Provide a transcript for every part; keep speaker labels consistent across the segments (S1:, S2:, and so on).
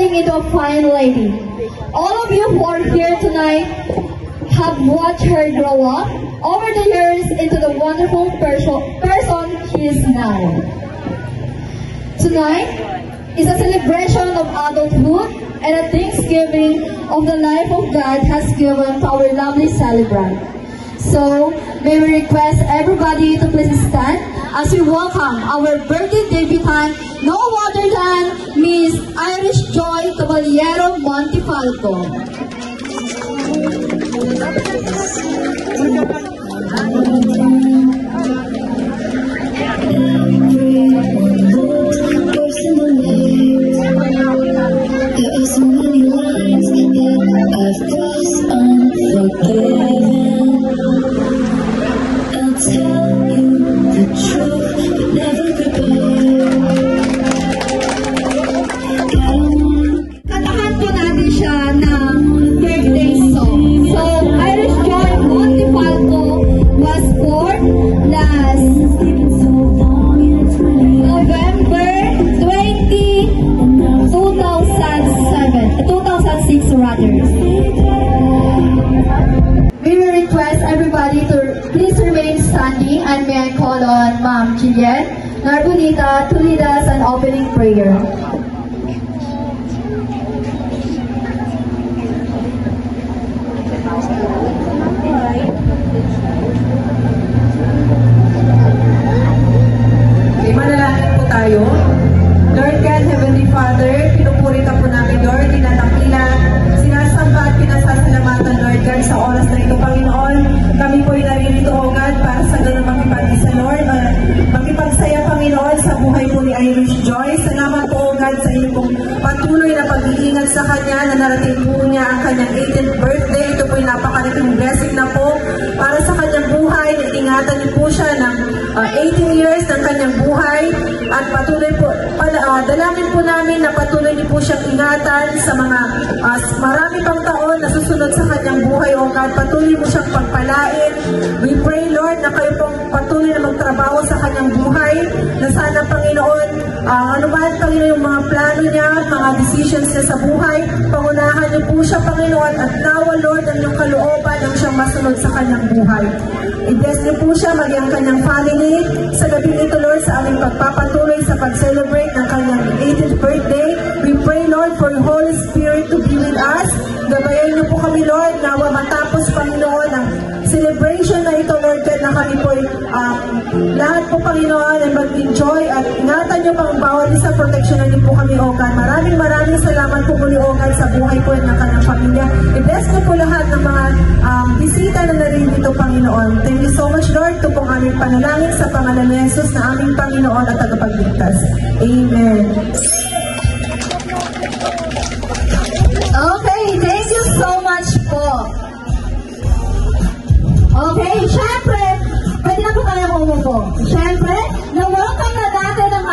S1: turning into a fine lady. All of you who are here tonight have watched her grow up over the years into the wonderful person she is now. Tonight is a celebration of adulthood and a thanksgiving of the life of God has given to our lovely celebrant. So, may we request everybody to please stand as we welcome our birthday debutante, no other than Miss Irish Joy Caballero Montefalco.
S2: There are so many lines that I've crossed unforgiven. I'll tell you the truth, but never goodbye.
S1: Katahan po natin siya ng birthday song. So, Irish Joy Montefalco was born last November 2006 rather. We will request everybody to please remain standing, and may I call on Ma'am Juliet Narbonita to lead us an opening prayer.
S3: Manalangin po tayo. Lord God, Heavenly Father, pinupuri ka po namin, Lord, tinatakilan, sinasamba at pinasasalamatan, Lord God, sa oras na ito, Panginoon. Kami po ay naririto, O God, para sa ganun makipag-isa, Lord, makipagsaya, Panginoon, sa buhay po ni Irish Joy. Salamat po, O God, sa iyong pong patuloy na pag-iingat sa kanya, na narating po niya ang kanyang 18th birthday. Ito po ay napakalaking blessing na po para sa kanyang buhay. Ingatan niyo po siya ng 18 years ng kanyang buhay, at patuloy po, dalangin po namin na patuloy niyo po siyang ingatan sa mga marami pang taon na susunod sa kanyang buhay, O God. Patuloy mo siyang pagpalain. We pray, Lord, na kayo pong patuloy na magtrabaho sa kanyang buhay, na sana, Panginoon, ano man, Panginoon, yung mga plano niya, mga decisions niya sa buhay, pangunahan niyo po siya, Panginoon, at nawa, Lord, ang iyong kalooban ang siyang masunod sa kanyang buhay. I-bless niyo po siya, maging ang kanyang family. Sa gabi nito, Lord, sa aming pagpapatuloy sa pag-celebrate ng kanyang 18th birthday, we pray, Lord, for the Holy Spirit to be with us. Gabayan niyo po kami, Lord, nawa matapos, Panginoon, ang celebration na ito, Lord God, na kami po lahat po, Panginoon, ay mag-enjoy at ingatan niyo pang bawat isa, proteksyonan niyo po kami, O God. Maraming salamat po muli, O God, sa buhay po ng kanyang pamilya. I-bless niyo po lahat ng mga bisita na naririto, Panginoon. Thank you so much, Lord. Ito pong aming panalangin sa pangalan ni Jesus na aming Panginoon at tagapagligtas. Amen.
S1: Okay, thank you so much po. Okay, syempre, pwede na po tayo umupo. Syempre, na-welcome na natin ang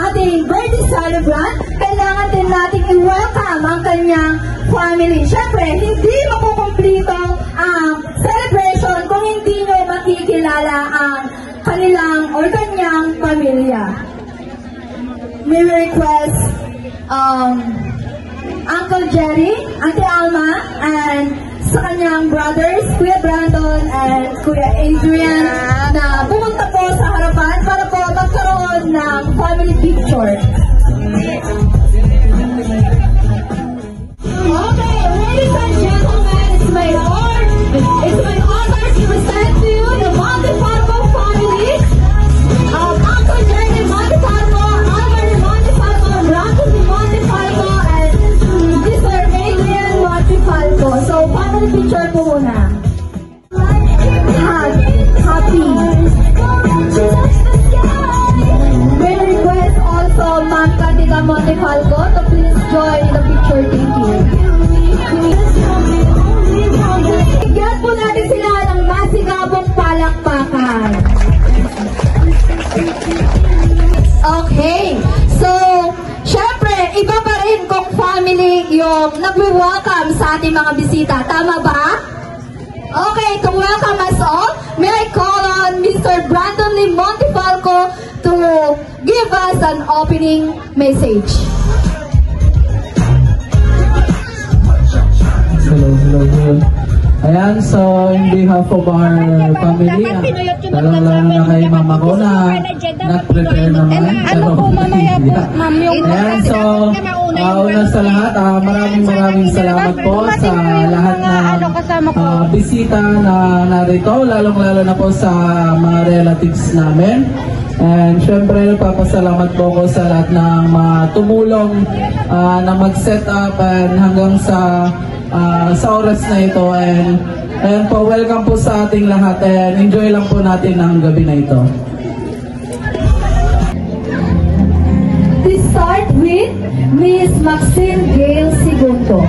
S1: ating birthday celebrant. Kailangan din natin i-welcome ang kanyang family. Syempre, hindi makukumplito ang celebration kung hindi nyo makikilala ang kanilang or kanyang pamilya. May request Uncle Jerry, Auntie Alma, and sa kanyang brothers, Kuya Brandon and Kuya Adrian, na pumunta po sa harapan para po magkaroon ng family picture. Okay, ladies and gentlemen, it's my honor to present to you the Montefalco family. Uncle Jerry Montefalco, Alma Montefalco, Brandon Montefalco, and Mr. Adrian Montefalco. So, family picture po muna. Happy. May request also Ma'am Katika Montefalco to please join the picture. Thank you. Bigyan po natin sila ng masigabong palakpakan. Okay. So, syempre, iba pa rin kung family yung nag-welcome sa ating mga bisita. Tama ba? Okay, to welcome us all, may I call on Mr. Brandon Lee Montefalco to give us an opening message.
S4: Ayan, so in behalf of our family, lalong-lalo na kay mama ko na nag-prepare naman.
S5: Ano po mamaya po, ma'am, yung...
S4: Ayan, so una sa lahat, maraming salamat po sa lahat na bisita na narito, lalong-lalo na po sa mga relatives namin. And syempre, nagpapasalamat po ko sa lahat ng mga tumulong na mag-set up and hanggang sa oras na ito. And po, welcome po sa ating lahat and enjoy lang po natin ang gabi na ito.
S1: We start with Miss Maxine Gail Segundo.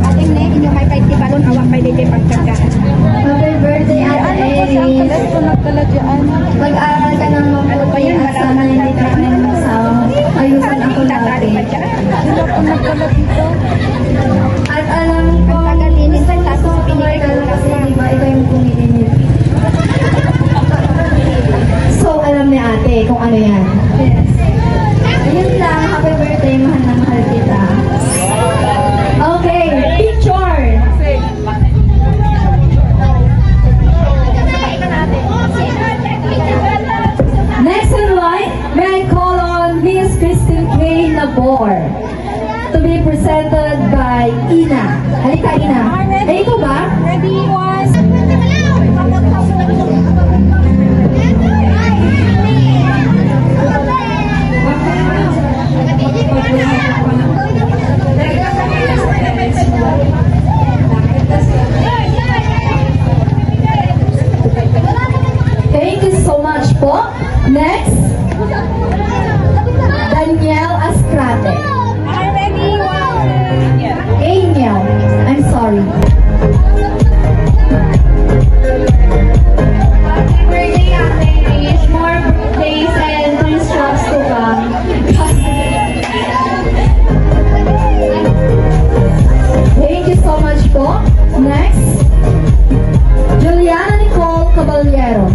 S5: Ating na, inyo may paiti balon, awak may dito pagkakaan.
S1: Happy birthday, Ate Eris. Mag-aaral ka ng mabuti at sana hindi ka na masawa. Ayusan ako natin. At alam ko, minsan software ka lang kasi di ba ikaw yung pumilinit. So, alam ni ate kung ano yan. Yes. Ayun lang, happy birthday, mahal na mahal kita. Okay, picture! Next in line, may I call on Miss Christine K. Labor to be presented by Ina. Halika, Ina. Eh, ito ba?
S5: Ready, one.
S1: Thank you so much po. Next, Danielle Astrate.
S5: Ready, one.
S1: Angel. I'm sorry. Happy birthday, Ate Iris. More birthdays and please shots to come. Thank you so much po. Next, Juliana Nicole Caballero.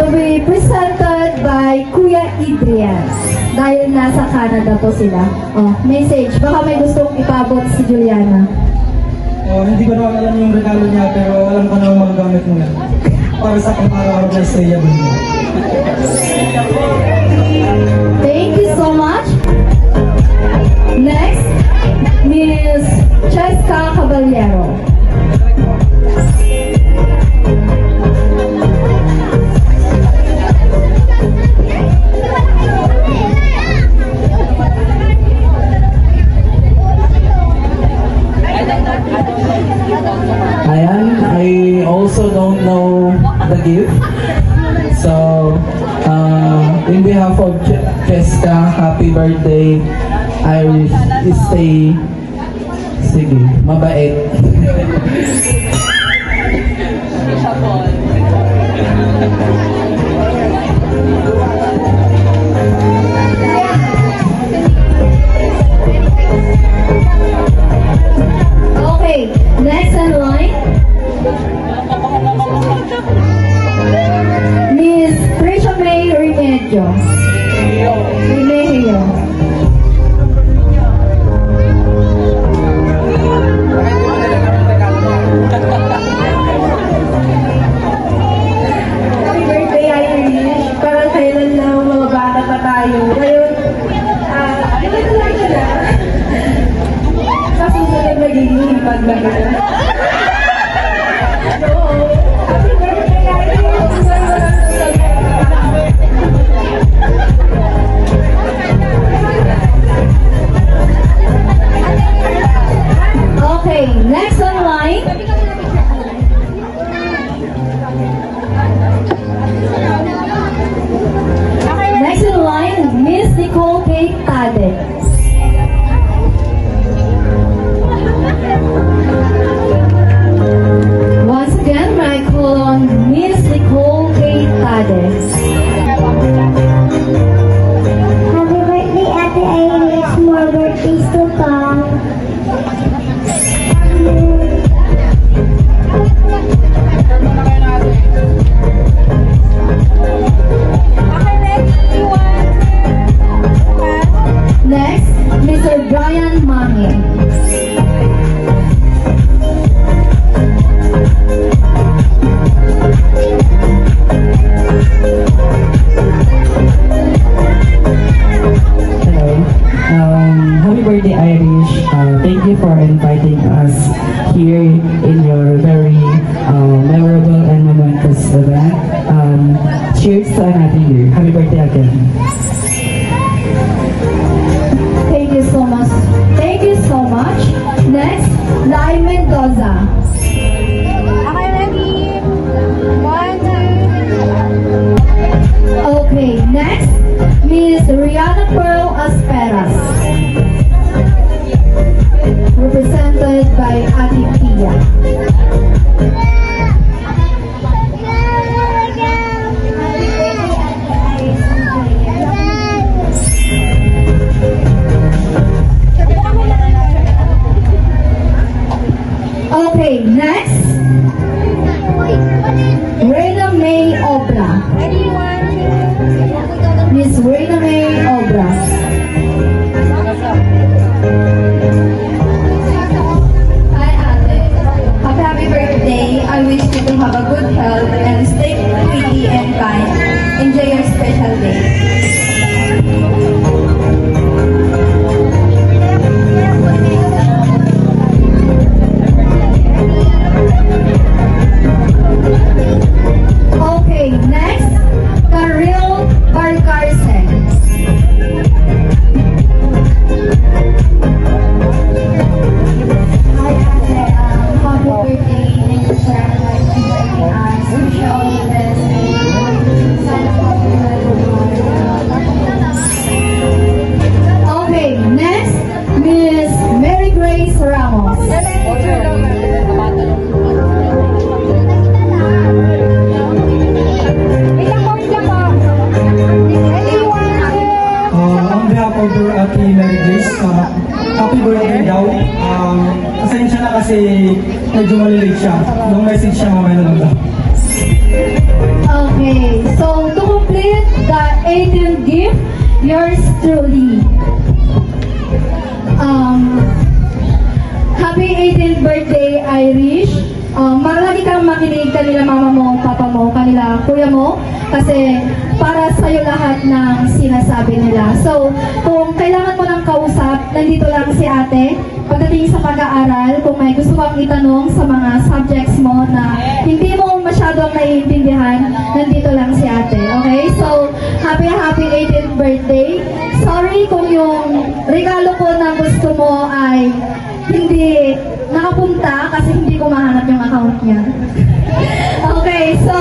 S1: To be presented by Kuya Adrian. Dahil nasa Canada po sila. Oh, message. Baka may gustong ipabot si Juliana.
S4: Hindi ko naman alam yung regalo niya pero alam ko na magagamit mo yan. Para sa pang-araw-araw na Estrella Bundok.
S1: Thank you so much. Next, Miss Cheska Caballero.
S4: Ayan, I also don't know the gift. So, in behalf of Cheska, happy birthday. I wish you stay, sige, mabait.
S1: Okay, next in line, Miss Trisha May Remedios. Remedios. Happy birthday, Irish. Para kailan lang mga bata pa tayo. Ngayon, dito lang sila. Sa susunod magiging pag magiging. So, happy birthday, Irish. Okay, next online. Next in line, Miss Nicole K. Tade. Once again, I call on Miss
S6: here in your very memorable and momentous event. Cheers to another year. Happy birthday again.
S1: Thank you so much. Thank you so much. Next, Lai Mendoza.
S5: Okay, ready? 1, 2.
S1: Okay, next, Miss Rihanna Pearl Asperas. Represented by Ate Pia. Okay, next, Reyna May Obra.
S5: Ready? 1, 2.
S1: Miss Reyna May Obra.
S7: Hi Ate. Happy birthday. I wish you to have a good health and stay pretty and kind. Enjoy your special day.
S1: Okay, next, Karil Barcarsen.
S7: Hi Ate. Happy birthday. Thank you for inviting us. Wish you all the best. Sana
S1: Okay, next, Miss Mary Grace Ramos.
S8: On behalf of Ate Mary Grace, happy birthday daw. Pasensya na kasi medyo malilate siya. Yung message siya mamaya na lang.
S1: Okay, so to complete the 18th gift, yours truly. Happy 18th birthday, Irish. Marami kang makinig kanila mama mo, papa mo, kanila kuya mo, kasi para sa'yo lahat ng sinasabi nila. So, kung kailangan mo ng kausap, nandito lang si ate. Pagdating sa pag-aaral, kung may gusto kang itanong sa mga subjects mo na hindi mo masyadong naiintindihan, nandito lang si ate. Okay? So, happy 18th birthday. Sorry kung yung regalo ko na gusto mo ay hindi nakapunta kasi hindi ko mahanap yung account niya. Okay, so,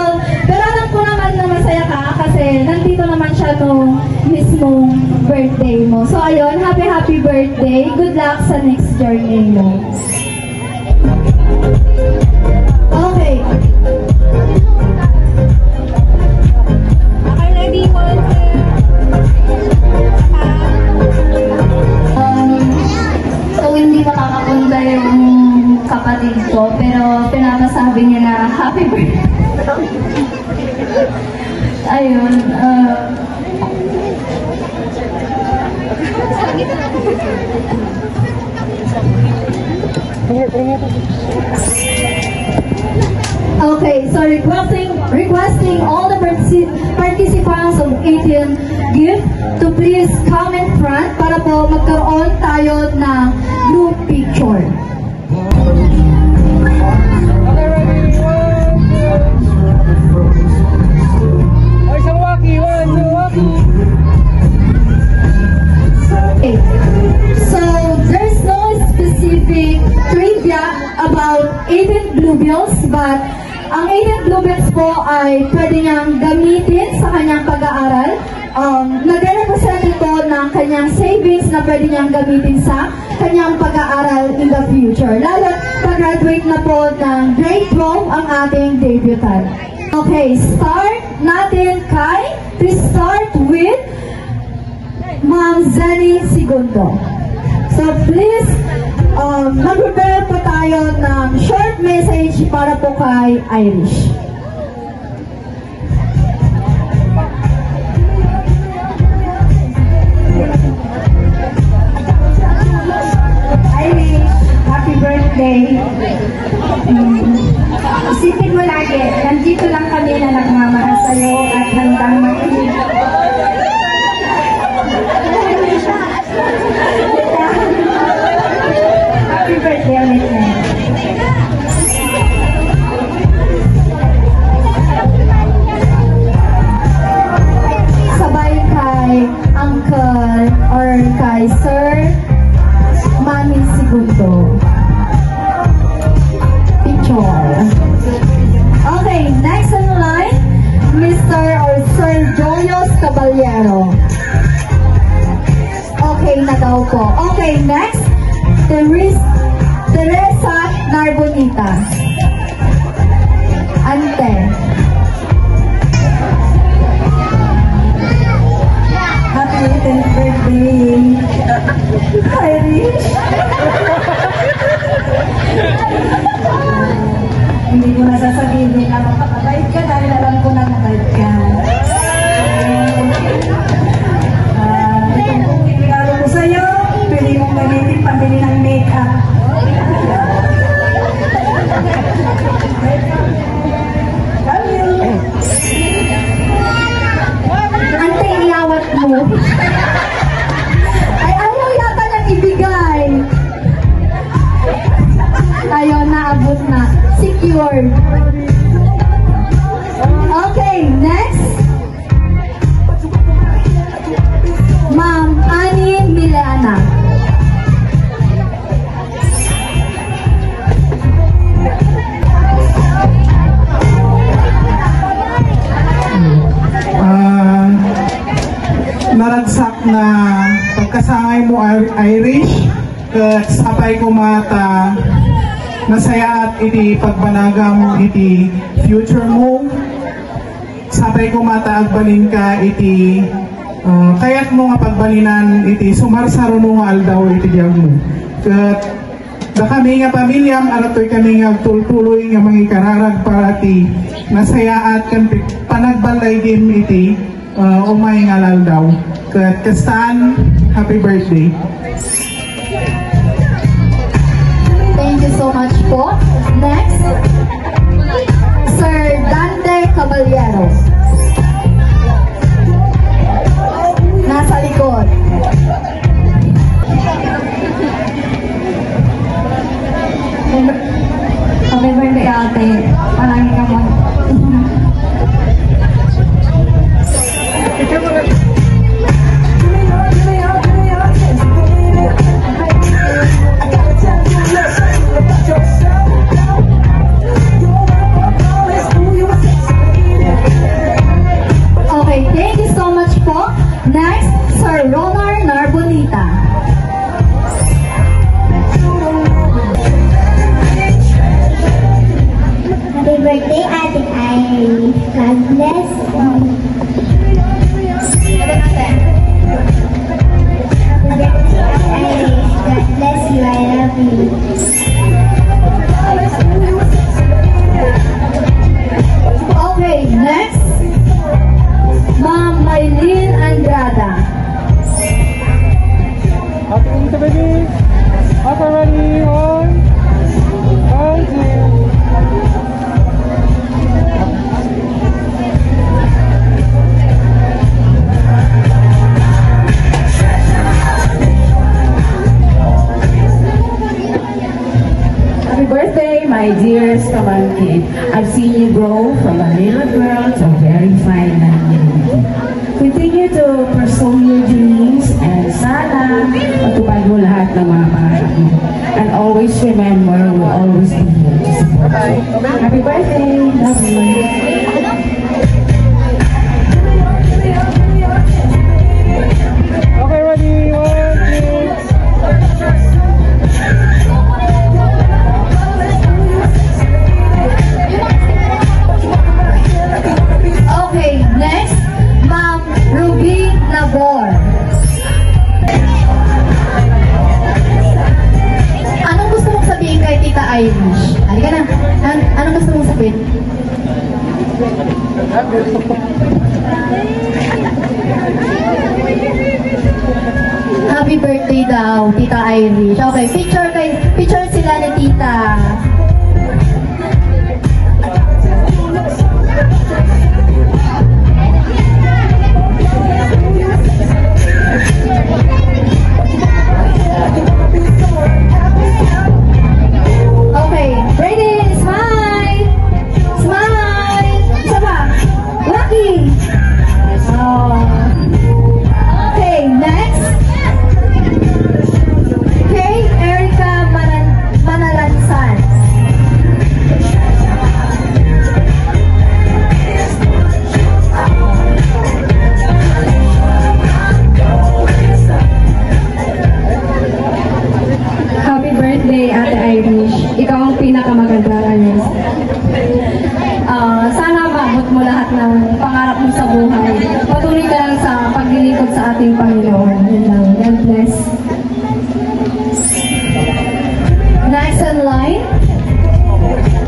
S1: pero alam ko naman na masaya ka kasi nandito naman siya nung mismong birthday mo. So, ayun, happy birthday. Good luck sa next journey mo. Okay.
S5: Okay, ready? 1, 2.
S7: So, hindi makakapunta yung kapatid ko, pero pinapasabi niya na happy birthday. Ayun,
S1: Okay, so requesting all the participants of 18 gift to please come in front para po magkaroon tayo ng group picture. Okay, so there's no specific trivia about 18 bluebills, but ang 18 bluebills po ay pwede niyang gamitin sa kanyang pag-aaral. Nagre-represent ito ng kanyang savings na pwede niyang gamitin sa kanyang pag-aaral in the future. Lalo pag-graduate na po ng grade 12 ang ating debutant. Okay, start natin please start with Ma'am Zenny Segundo. So please, mag-prepare po tayo ng short message para po kay Irish.
S7: Irish, happy birthday. Isipin mo lagi, nandito lang kami na nagmamahal sa'yo at handang makinig. Happy birthday ulit na.
S1: Joyos Caballero. Okay na daw po. Okay, next, Teresa Narbonita. Ante.
S3: Happy 10th birthday! Hi, Rich! Hindi ko nasasabihin na mapakabait ka dahil alam ko na mabait ka. Itong regalo ko sa'yo, pwede mong gamitin pambili ng make-up. Love you!
S1: Ante, iyawat mo. Ay, ayaw yata nang ibigay. Ayaw, naabot na. Secured. Okay, next. Ma'am Annie Milana.
S9: Naragsak na pagkasangay mo Irish ket sapay ko mata nasaya at iti pagbanagam iti future mo sapay ko mata agbalin ka iti kayat mo nga pagbalinan iti sumarsaro mo nga aldaw iti diag mo ket da kami nga pamilyam aratoy kami nga tultuloy nga mga ikararag para ti nasaya at kan panagbalay game iti umay nga laldaw. Kastan, happy birthday.
S1: Thank you so much po. Next, Sir Dante Caballero. Nasa likod.
S7: Happy birthday, ate. Palagi ka mo.
S1: Okay, thank you so much po. Next, Sir Ronar Narbonita.
S5: Happy birthday, Ate Iris. God bless you. Happy birthday, Ate Iris. God bless you. I love you.
S1: Okay, next, Ma'am Maylene Andrada.
S8: Okay, Insta baby. Okay, ready, on. 1, 2.
S6: Happy birthday, my dearest Kamangkin. I've seen you grow from a little girl to a very fine lady. Continue to pursue your dreams and sana matupad mo lahat ng mga pangarap mo. And always remember, we'll always be here to support you. Happy birthday! Love you!
S8: Okay, ready, 1, 2.
S1: Okay, next, Ma'am Ruby Labor. Anong gusto mong sabihin kay Tita Irish? Halika na. Anong gusto mong sabihin? Happy birthday daw, Tita Irish. Okay, picture sila ni Tita. Okay, ready? Smile! Smile! Isa pa? Lucky! Okay, next. Kay Erica Manalansan.
S7: nag-aaral. Sana maabot mo lahat ng pangarap mo sa buhay. Patuloy ka lang sa paglilingkod sa ating Panginoon. Yun lang. God bless. Next in line.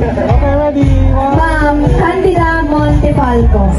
S8: Okay, ready?
S7: Ma'am Candida Montefalco.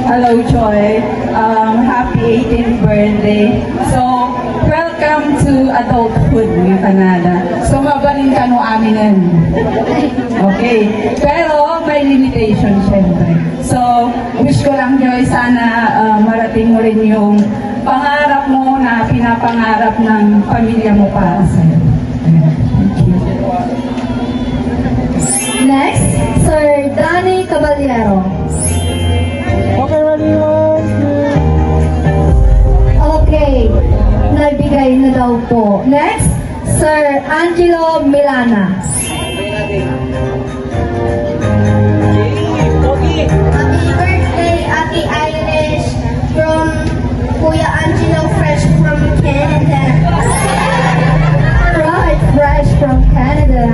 S6: Hello, Joy. Happy 18th birthday. So, welcome to adulthood ng Canada. So, mabalin ka no aminan. Okay. Pero, may limitation, syempre. So, wish ko lang, Joy, sana marating mo rin yung pangarap mo na pinapangarap ng pamilya mo para sa'yo. Thank you.
S7: Next, Sir Danny Caballero.
S8: Okay, ready? 1, 2.
S7: Okay, nagbigay na daw po. Next, Sir Angelo Milana.
S5: Happy birthday, Ate Irish, from Kuya Angelo, fresh from Canada.
S7: Right, fresh from Canada.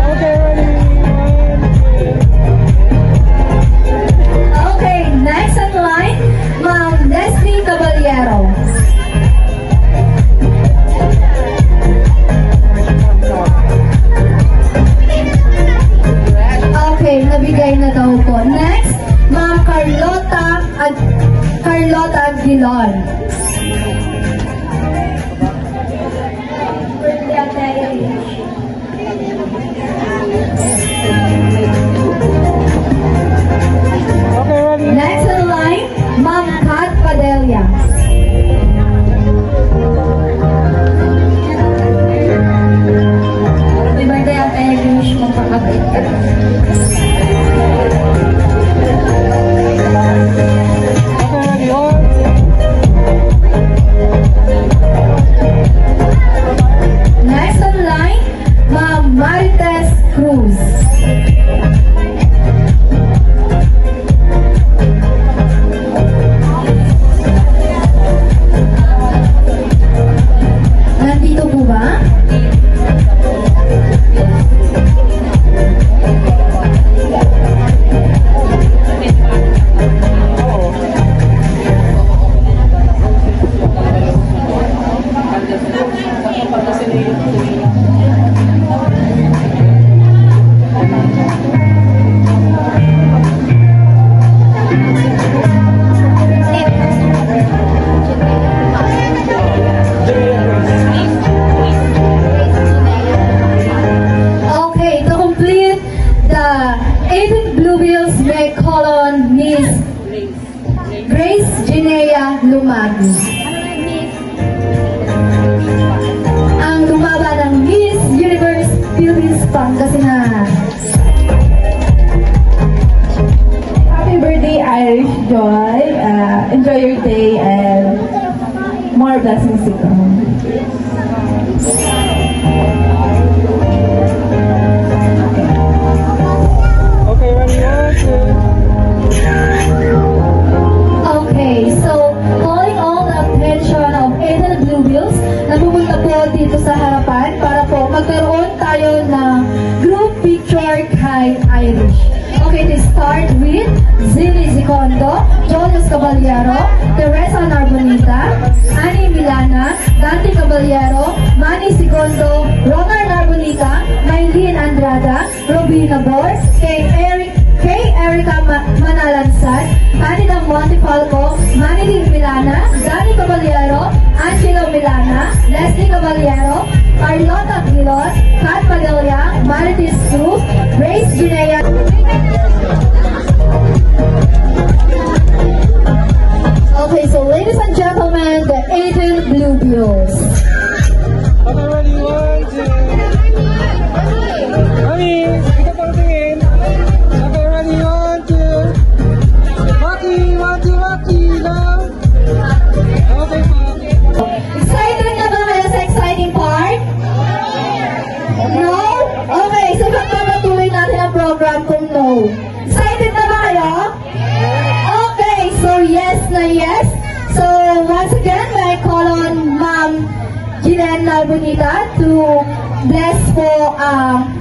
S8: Okay, ready?
S7: Okay, next in line, Ma'am Leslie Caballero. Okay, nabigay na daw po. Next, Ma'am Carlota Aguilon. Next in line, Ma'am Kat Padelia. Happy birthday, Ate Irish. Magpakabait ka. Next in line, Ma'am Marites Cruz. Nandito po ba? Okay, to complete the 18 Blue Wheels, may call on Miss Grace Ginea Lumagi. Ang lumaba ng Miss Universe Philippines Pangasinan.
S6: Happy birthday, Irish Joy. Enjoy your day and more blessings to come.
S8: Okay, ready? 1, 2.
S7: Okay, so calling all the attention of 18 Blue Wheels na pumunta po dito sa harapan para po magkaroon tayo ng group picture kay Irish. Okay, to start with Zilly Zicondo, Jonas Caballero, Teresa Narbonito, Caballero, Manny Sigondo, Ronald Narbolita, Maylene Andrada, Robina Bors, Kay Erica Manalansan, Anita Montefalco, Manny Milana, Danny Caballero, Angelo Milana, Leslie Caballero, Carlota Quilon, Kat Padilla, Maritis Cruz, Grace Ginea. Okay, so ladies and gentlemen, the 18 Bluebills.
S8: Okay, ready? 1, 2. Mami, kita pang tingin. Okay, ready? 1, 2. Maki, 1, 2, Maki, now. Okay, pa.
S7: Excited na ba kayo sa exciting part? No? Okay, so pagpapatuloy natin ang program kung no. Excited na ba kayo? Okay, so yes na yes. So once again, may I call on Ma'am Gilen Nalbonita to bless po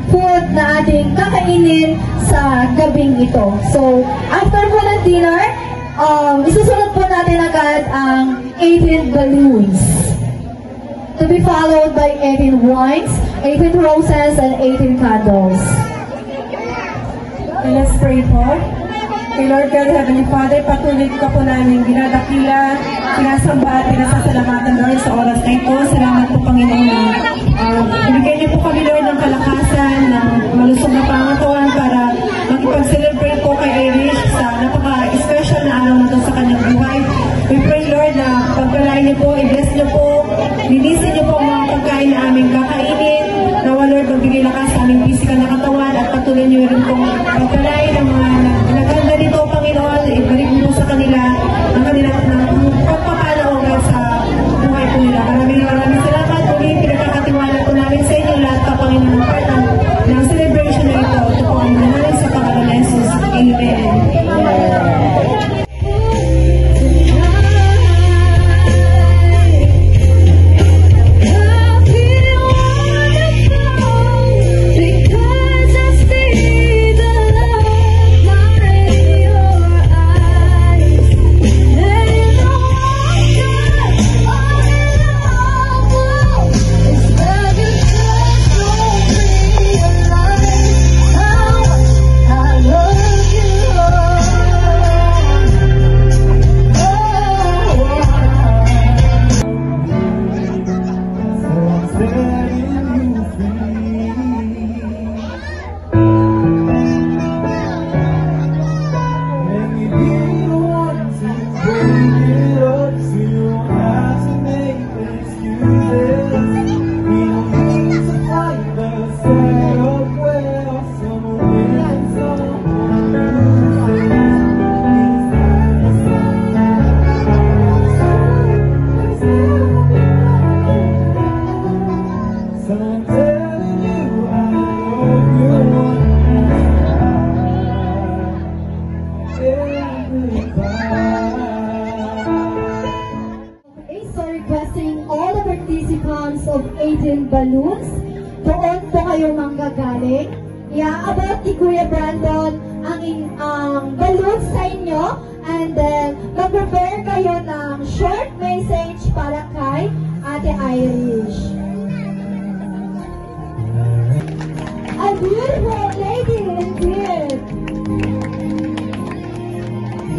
S7: food na ating kakainin sa gabing ito. So after po ng dinner, isusunod po natin agad ang 18 balloons. To be followed by 18 wines, 18 roses, and 18 candles.
S3: Okay, let's pray po. Kay Lord God, Heavenly Father, patuloy ka po namin dinadakila, sinasamba at pinasasalamatan, Lord, sa oras na ito. Salamat po, Panginoon, na binigyan niyo po kami, Lord, ng kalakasan, ng malusog na pangatawan para makipag-celebrate po kay Irish sa napaka-special na araw na ito sa kanyang buhay. We pray, Lord, na pagpalain niyo po, i-bless niyo po, linisin niyo po ang mga pagkain na aming kakainin, nawa, Lord, magbigay lakas sa aming physical na katawan at patuloy niyo rin pong pagpalain ang mga naganda nito, Panginoon, ibalik mo sa kanila ang kanilang pagpapalawagan sa buhay po nila. Maraming salamat. Muli, pinagkakatiwala po namin sa inyo lahat pa, Panginoon, part ng celebration na ito. Ito po ang nanay sa pangalan ng Jesus. Amen.
S7: Of 18 balloons. Doon po kayo manggagaling. Iaabot ni Kuya Brandon ang balloons sa inyo, and then mag-prepare kayo ng short message para kay Ate Irish. A beautiful lady indeed.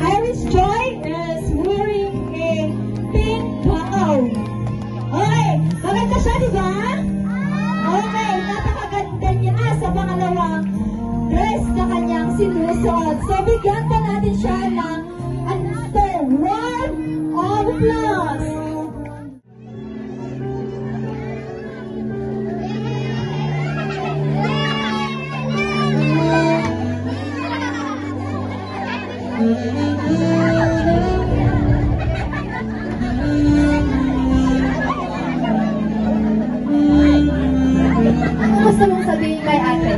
S7: Irish Joy is wearing a pink gown. Okay, maganda siya, di ba? Okay, napakaganda niya sa pangalawang dress na kanyang sinusuot. So, bigyan pa natin siya ng another round of applause. Gusto mong sabihin kay ate?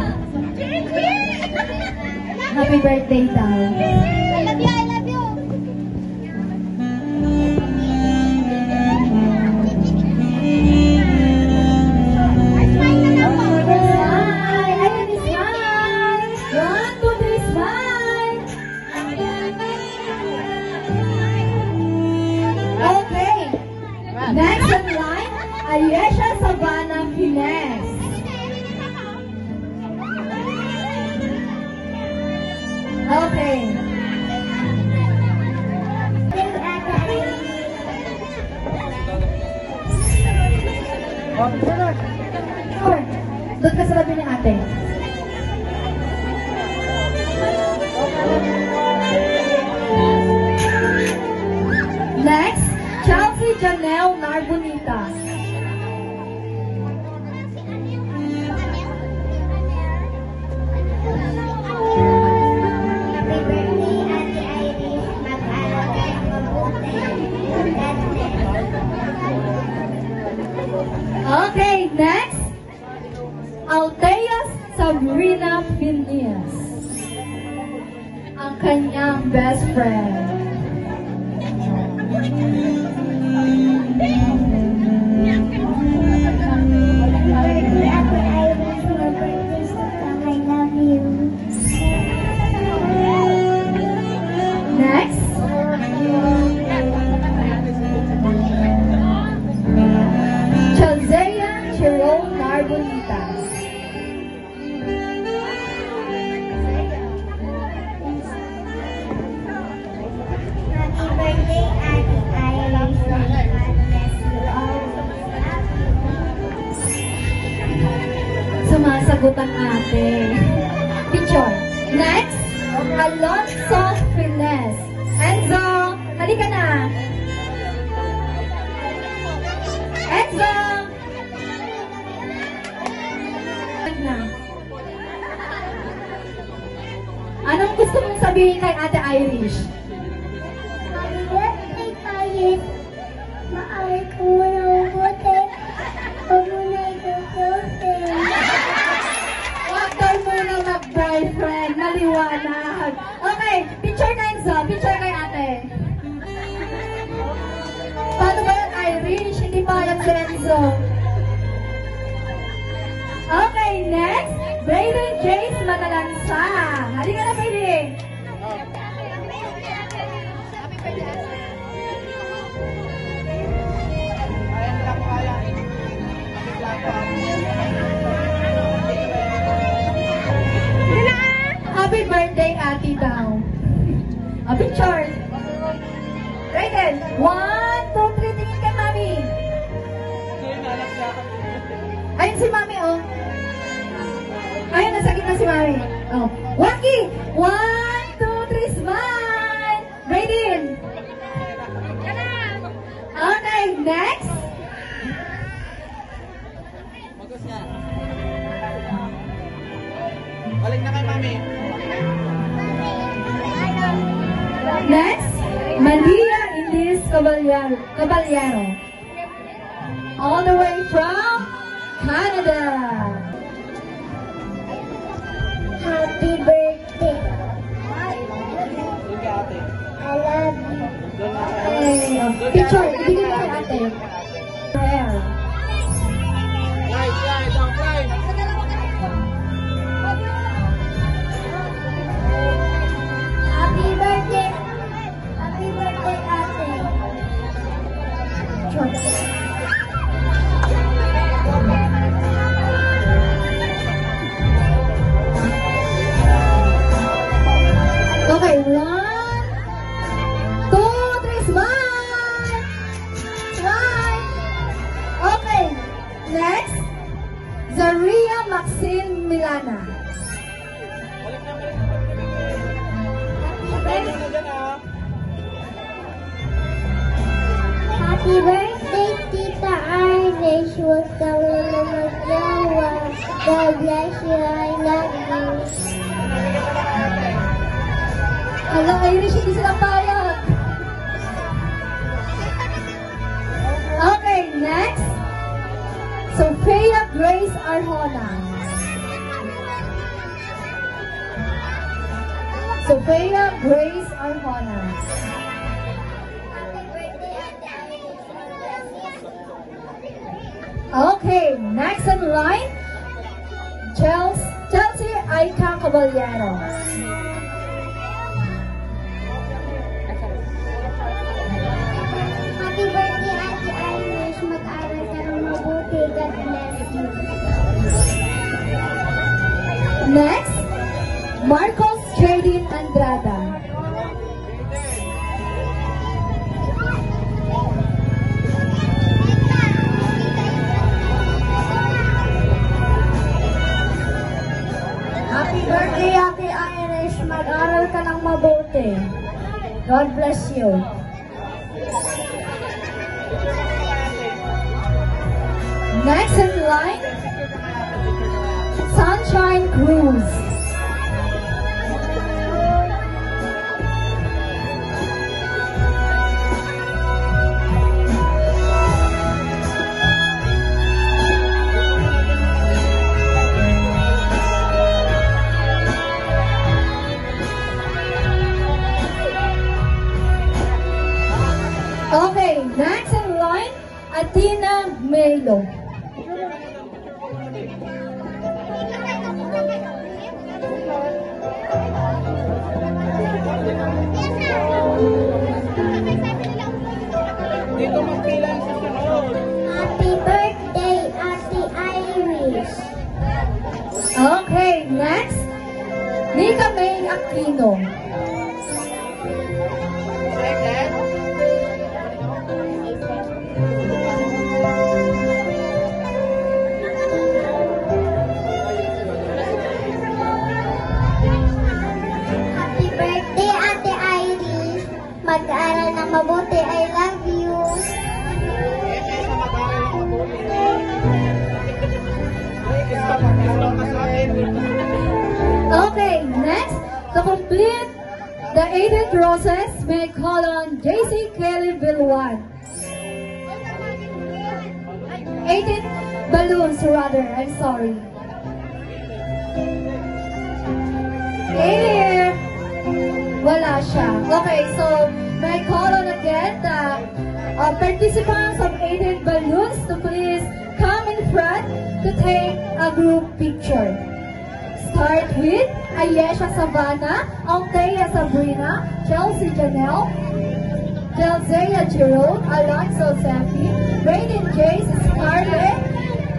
S7: Happy birthday daw.
S5: I love you, I love you.
S7: Smile! Ayun, smile! 1, 2, 3, smile! Okay. Next in line, Ayesha Savannah Pines. Okay. Sure. Doon ka sa labi ni ate. Next, Chelsea Janelle Narbonita.
S5: Happy birthday, Ate Iris. Mag-aral ka ng mabuti.
S7: Okay, next, Althea Sabrina Phineas. Ang kanyang best friend.
S5: Birthday, Ate Iris. Mag-birthday sa kang I love you.
S7: Next, Chazea Chirol Narbonita.
S5: Happy birthday, Ate Iris. God bless you all.
S7: Sumasagot ang ate. Picture. Next, Alonso Fines. Enzo, halika na. Enzo! Na. Anong gusto mong sabihin kay Ate Irish?
S5: Happy birthday, Iris. Maaari ko muna mabuti. Huwag mo na itutusin.
S7: Huwag daw muna mag-boyfriend. Maliwanag. Okay, picture na Enzo. Picture kay ate. Paano ba yung Irish? Hindi pa alam si Enzo. Okay, next. Brayden Jace Manalansa. Halika na, baby. Happy birthday, ate daw. A picture. Brayden, 1, 2, 3, tingin kay mami. Ayun si mami, oh. Ayun, nasa gitna si mami. Oh. Waki! 1, 2, 3, smile! Brayden! Okay, next.
S4: Balik na kay mami.
S7: Next, Malia Indies Caballero. All the way from Canada.
S5: Happy birthday. I love you.
S7: Okay, picture, ibigay mo kay ate. Prayer.
S5: Happy birthday. Happy birthday, Ate.
S7: Okay, 1, 2, 3, smile! Smile! Okay, next, Zaria Maxine Milana.
S5: Happy birthday, Tita Irish. Huwag ka muna mag-jawa. God bless you. I love you.
S7: Hello, Irish, hindi sila payag. Okay, next, Sophia Grace Arjona. Sophia Grace Arjona. Okay, next in line, Chelsea Aika Caballero.
S5: Happy birthday, Ate Irish. Mag-aral ka ng mabuti.
S7: Next, Marcos Jadin Andrada.
S5: Happy birthday, Ate Irish. Mag-aral ka ng mabuti. God bless you.
S7: Next in line, Sunshine Cruz. Okay, next in line, Athena Melo.
S5: Happy birthday, Ate Irish.
S7: Okay, next, Nika May Aquino.
S5: Happy birthday, Ate Irish. Mag-aaral ng mabuti. I love you.
S7: Okay, next, to complete the 18th roses, may call on JC Kelly Bilwan. 18th balloons, rather, I'm sorry. Here, wala siya. Okay, so may call on again the participants of 18th balloons to please come in front to take a group picture. Start with Ayesha Savannah, Althea Sabrina, Chelsea Janelle, Jelzea Jerome, Alonso Sampi, Raiden Jace, Scarlett,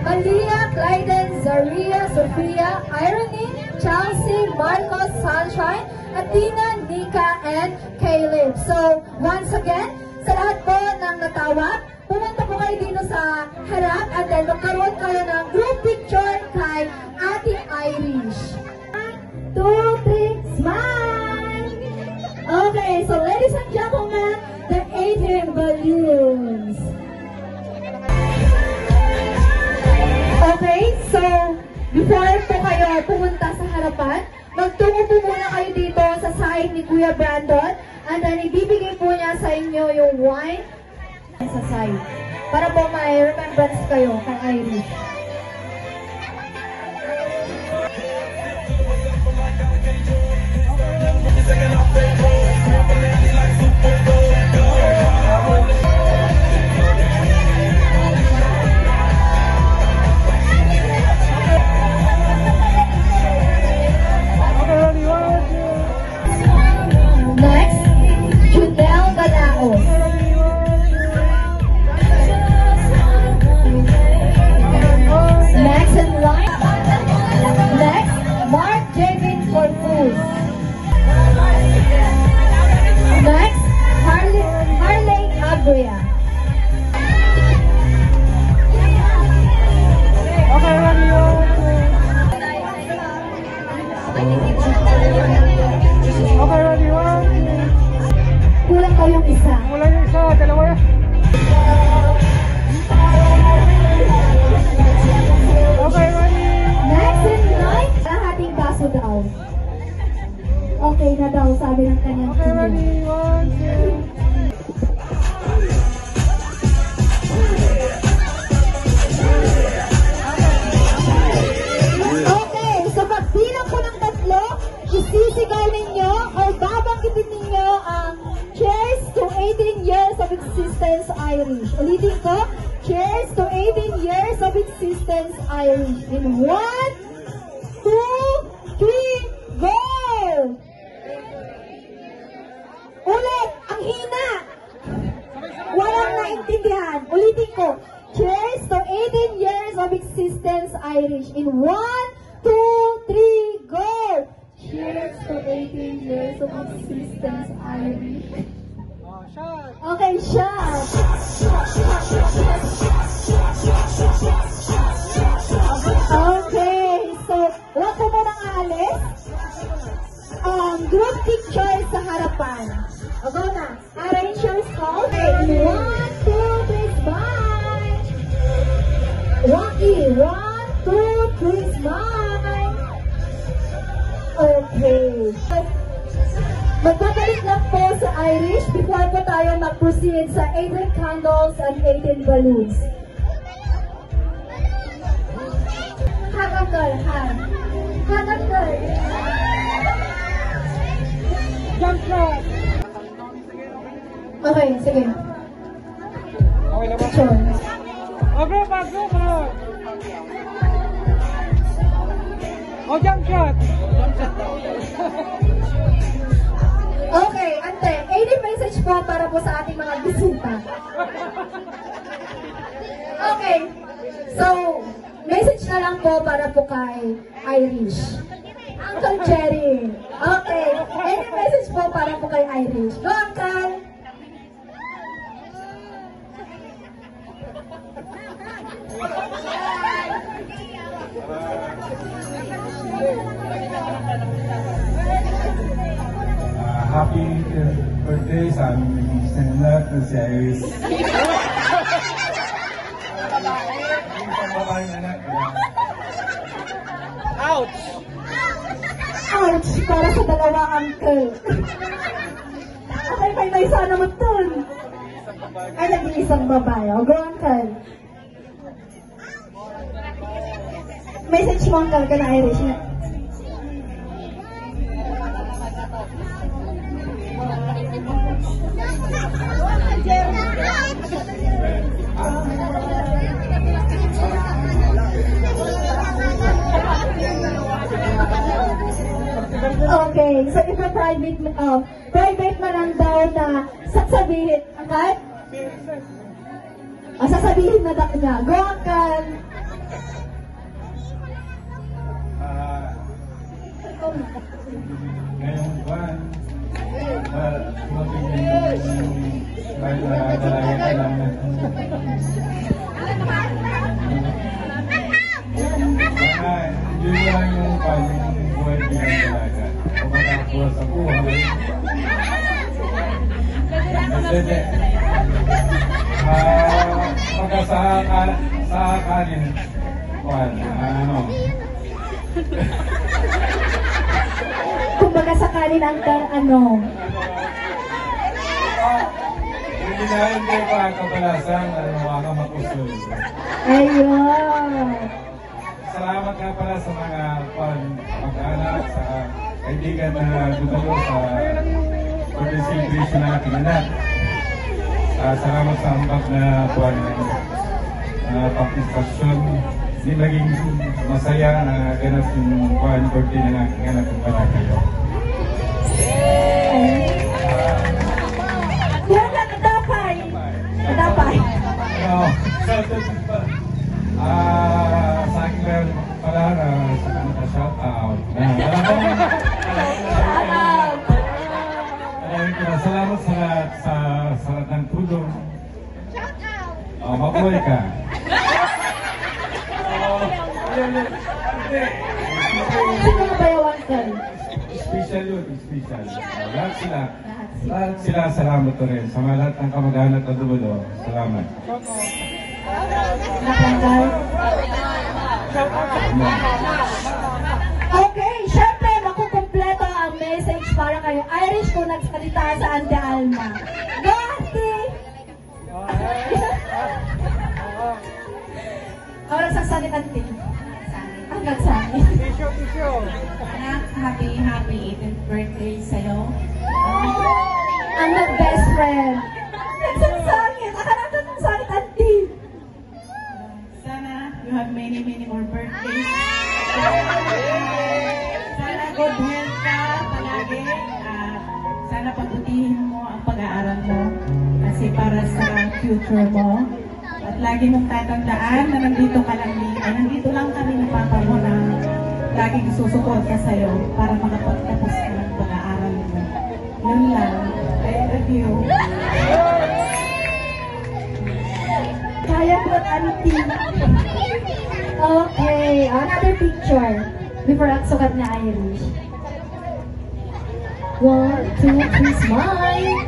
S7: Malia, Clyden, Zaria, Sophia, Irony, Chelsea, Marcos, Sunshine, Athena, Nika, and Caleb. So, once again, sa lahat po ng natawag, pumunta po kayo dito sa harap at then magkaroon kayo ng group picture kay Ate Irish. 1, 2, 3, smile! Okay, so ladies and gentlemen, the 18 balloons. Okay, so before po kayo pumunta sa harapan, magtungo po muna kayo dito sa side ni Kuya Brandon and then ibibigay po niya sa inyo yung wine sa side para po may remembrance kayo kay Irish. Next, Junel Balaos. Next in line. Next, Mark Jevin Corpus. Next, Harley Abria. Kulang ko yung isa.
S8: Dalawa yan.
S7: Next in line, kalahating baso daw. Okay na daw, sabi ng kanyang team. Okay, so pagbilang ko ng 3, isisigaw ninyo o babanggitin ninyo ang cheers to 18 years of existence Irish. Ulitin ko, cheers to 18 years of existence Irish. In 1, 2, 3, go! Ulit, ang hina! Walang naintindihan. Ulitin ko, cheers to 18 years of existence Irish. In 1, 2, 3,
S1: go!
S7: Cheers to 18 years of existence, Irish.
S1: Okay, shot! Okay, so, wag ko mo nang aalis. Group picture sa harapan. O, go na. Arrange your skull. Okay, 1, 2, 3, smile. Rocky, 1, 2, 3, smile. Okay. Magbabalik lang po sa Irish before po tayo mag-proceed sa 18 candles and 18 balloons. Hug up girl, hug. Hug up girl. Jump shot. Okay, sige.
S8: Okay na ba?
S1: Sure.
S8: Okay, bago ka. O, jump shot.
S1: Okay, ante, 80 message po para po sa ating mga bisita. Okay, so, message na lang po para po kay Irish. Uncle Jerry. Okay, any message po para po kay Irish. Go, Uncle!
S10: Happy birthday sa aming naging sinanap na si Iris.
S8: Ouch!
S1: Ouch! Para sa dalawa, Uncle. Okay, may sana mo dun. Ay, nag-iisang babae. O, go, Uncle. Message mo, Uncle, ka na Irish. Okay, so private man lang daw na sasabihin, Uncle? Sasabihin na niya. Go, Uncle!
S10: Ngayong buwan, magiging dalaga ka lang. Yun lang yung pagiging buhay bilang dalaga. Kung matapos sa buhay, pagka sa kanin,
S1: Kumbaga sakaling ang
S10: hindi na hindi pa kapalasang mga makusol.
S1: Ayun.
S10: Salamat nga pala sa mga pag-anak, sa kaibigan na dumalo sa birthday celebration ng aking anak. Salamat sa ambag na buwan ng participation. Hindi naging masaya na ganap yung buwan birthday ng aking anak kung pala kayo.
S1: Kadapay.
S10: Sa akin meron pala sa kanita shout out. Salamat sa lahat ng tulong. Mabuhay ka.
S1: Sino na bayawan ka?
S10: Special yun, special. Lahat sila salamat to rin. Sa mga lahat ng kamag-anak na dumalo, salamat.
S1: Okay, syempre makukumpleto ang message para kayo Irish kung nagsalita sa Ante Alma. Go, Ate! Oras ang salit, Ante. Ang nagsabi.
S6: Anak, happy 18th birthday sa'yo.
S1: I'm the best friend. Nagsasangit. Akala ko ng salit, Ante.
S6: Sana you have many more birthdays. Sana good health ka palagi. Sana pagputihin mo ang pag-aaral mo kasi para sa future mo. At lagi mong tatandaan na nandito lang kami ni Papa mo na laging susuporta sa'yo para makapagtapos ka ng pag-aaral mo. Yun lang. I love you.
S7: Kaya po, Auntie. Okay, another picture. Before ang sukat na Irish. 1, 2, 3, smile.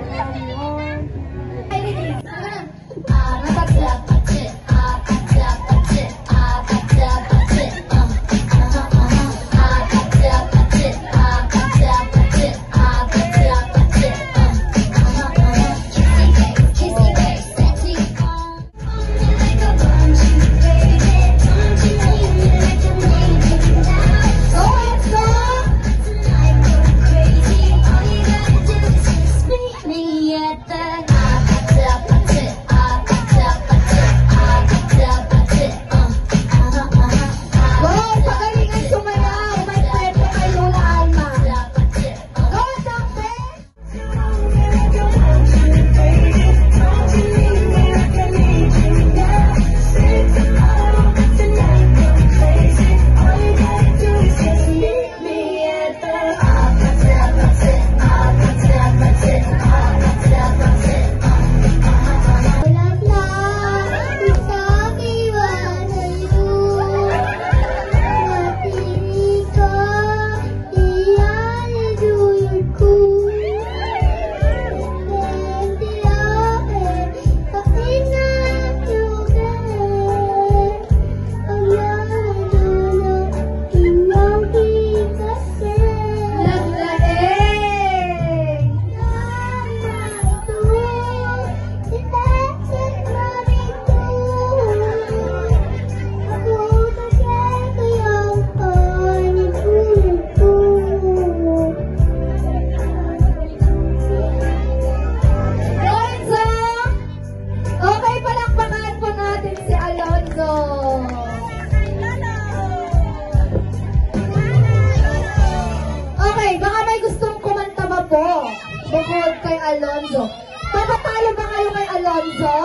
S7: Bukod kay Alonzo. Papatalo ba kayo kay Alonzo?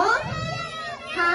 S7: Ha?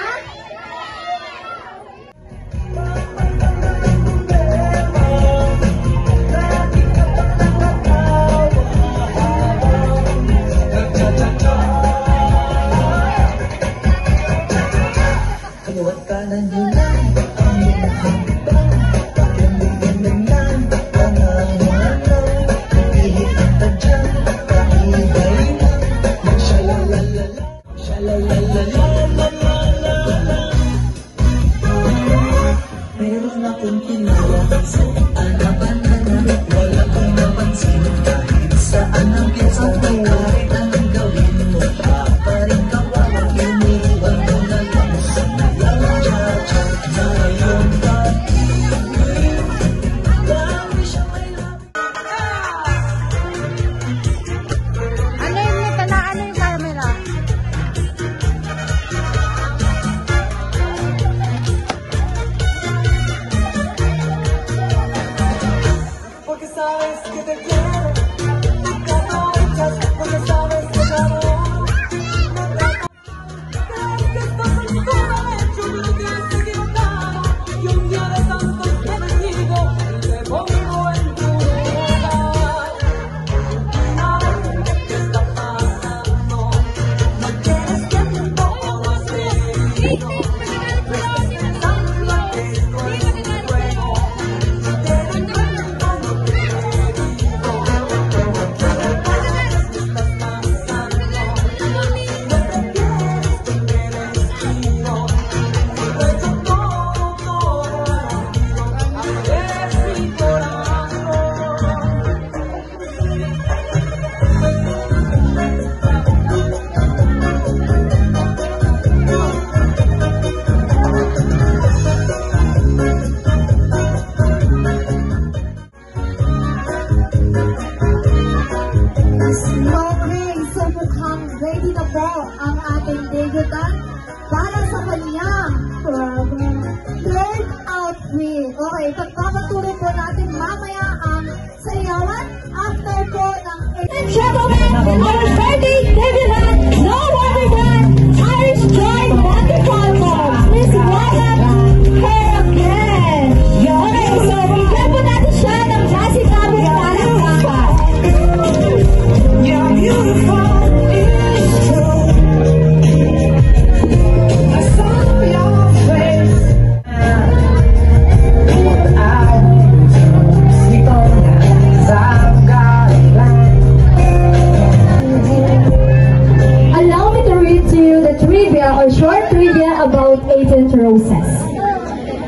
S7: about 18th roses.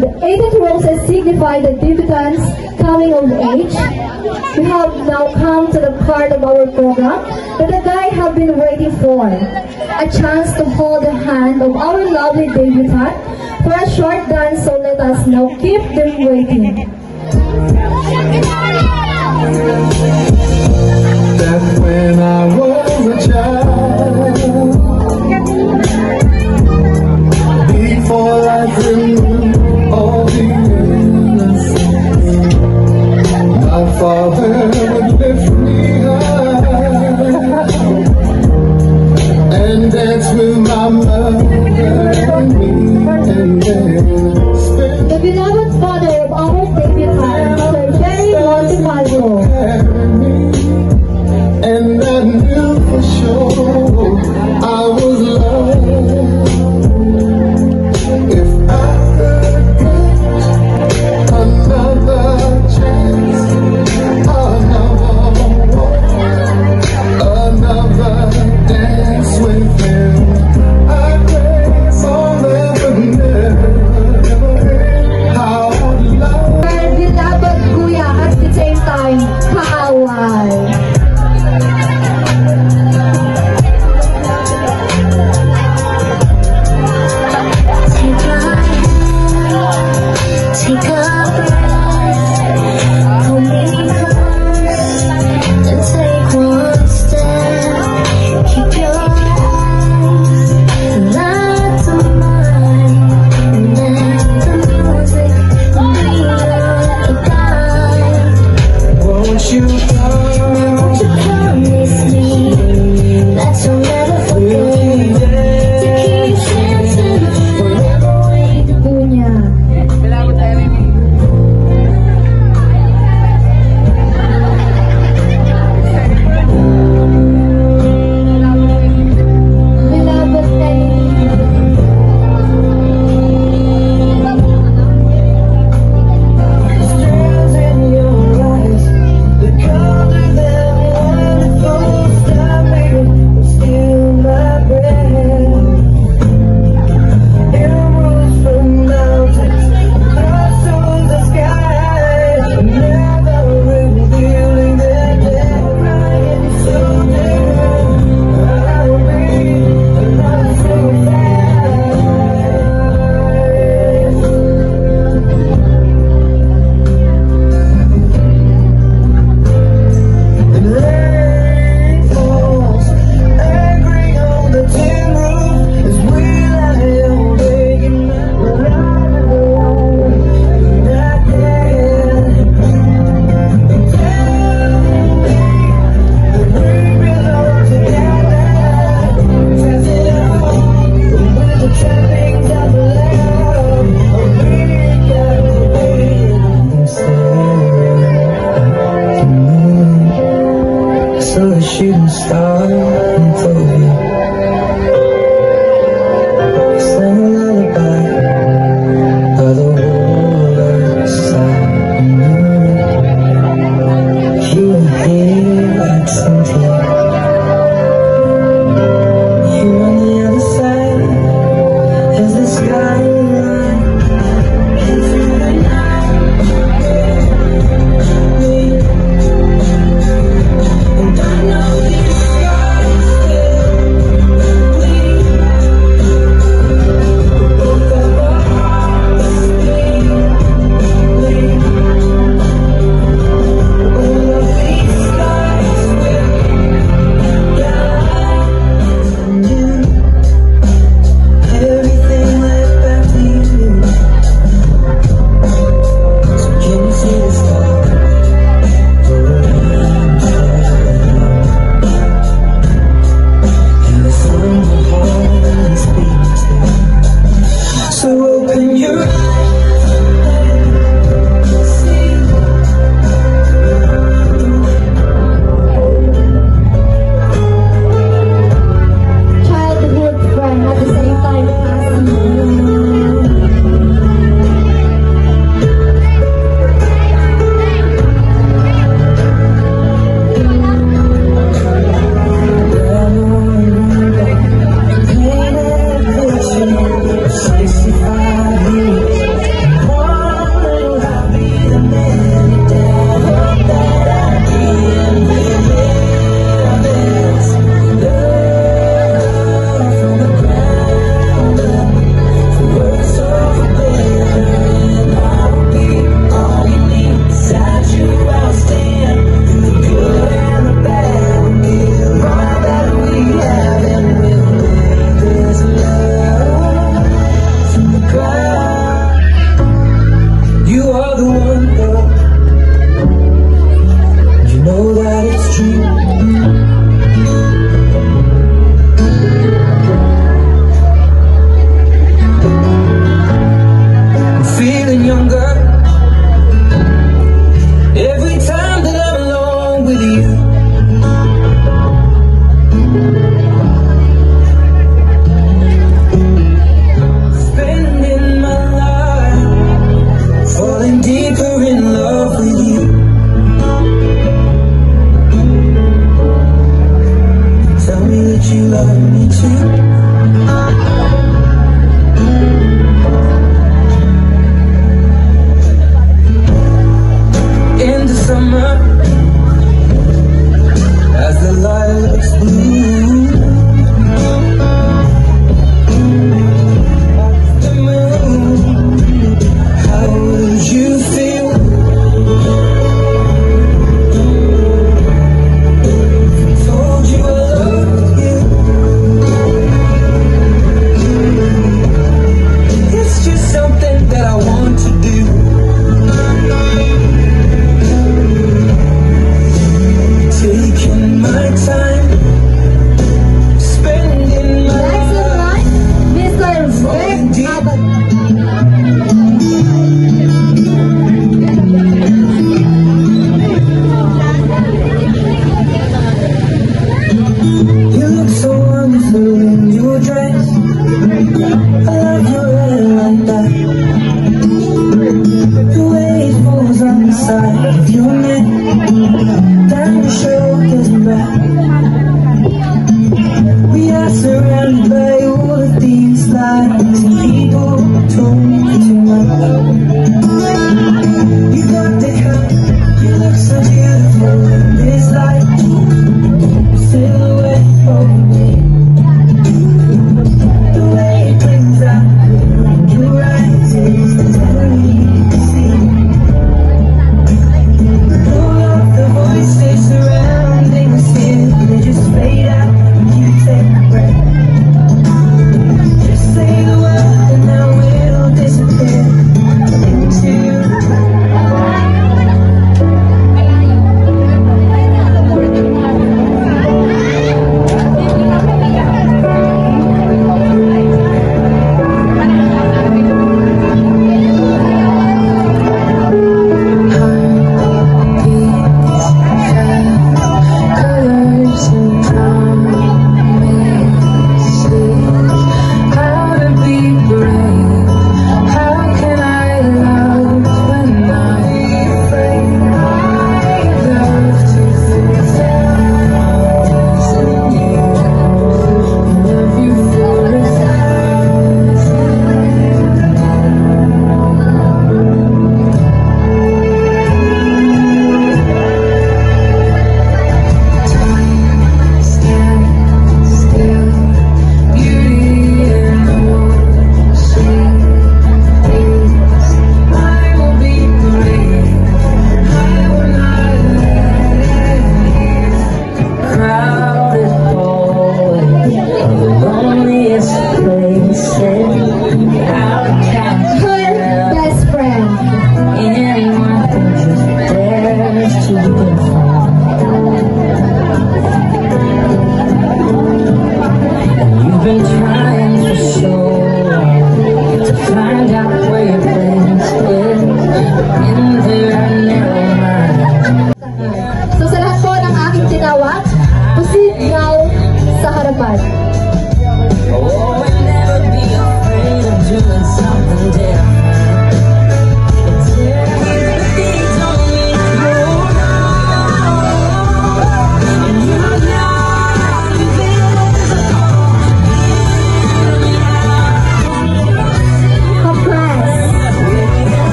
S7: The 18th roses signify the debutants coming of age. We have now come to the part of our program that the guys have been waiting for. A chance to hold the hand of our lovely debutant for a short dance, so let us now keep them waiting.
S11: That when I was a child, before life removed all the innocence, my father would lift me high and dance with my mother and me, and then
S7: the beloved father of our debutant, Sir Jerry Montefalco.
S11: And I knew for sure I was loved. If I could get another chance, another walk, another dance with him, I pray forever, never, never how I love.
S7: Our beloved kuya at the same time, kaaway.
S2: Take a breath, hold me close, and take one step. Keep your eyes alive to mine, and let the music be your guide.
S11: Won't you
S2: promise me that you'll never forget to keep dancing whenever we
S7: Kunya. Beloved
S11: stars in your eyes, the color that wonderful star made will steal my breath. Emeralds from mountains, across the sky, never revealing their depth. Crying so deep, I'll be not so fast. And rain falls, angry on the tin roof, as we lie awake and we're riding alone in that bed. Tell me that we belong together, dress it up with the trappings of love. We got to wait so the shooting star until we sang a lullaby by the waterside. You were here like something. You on the other side as the skyline. And through the night, and I know this sky still bleeds. Both of our hearts bleed. All of these skies will guide you. Everything led back to you. So can you see the stars? So open your eyes and see.
S7: childhood friend at the same time passing.
S11: Painted picture of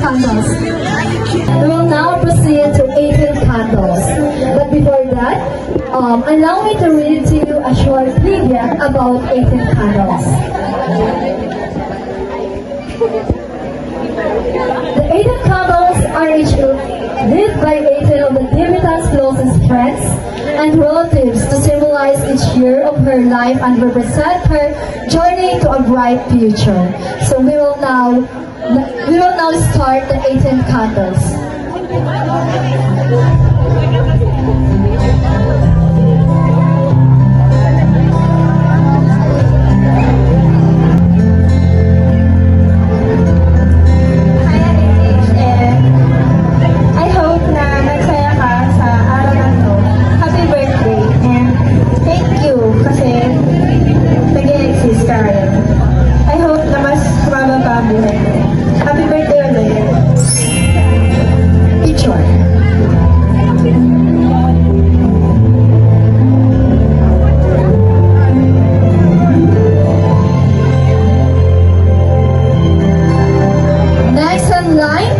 S7: candles. We will now proceed to 18 candles. But before that, allow me to read to you a short trivia about 18 candles. The 18 candles are each lit by 18 of the debutante's closest friends and relatives to symbolize each year of her life and represent her journey to a bright future. So we will now start the 18 candles.
S3: Happy birthday ulit.
S7: Picture. Next in line.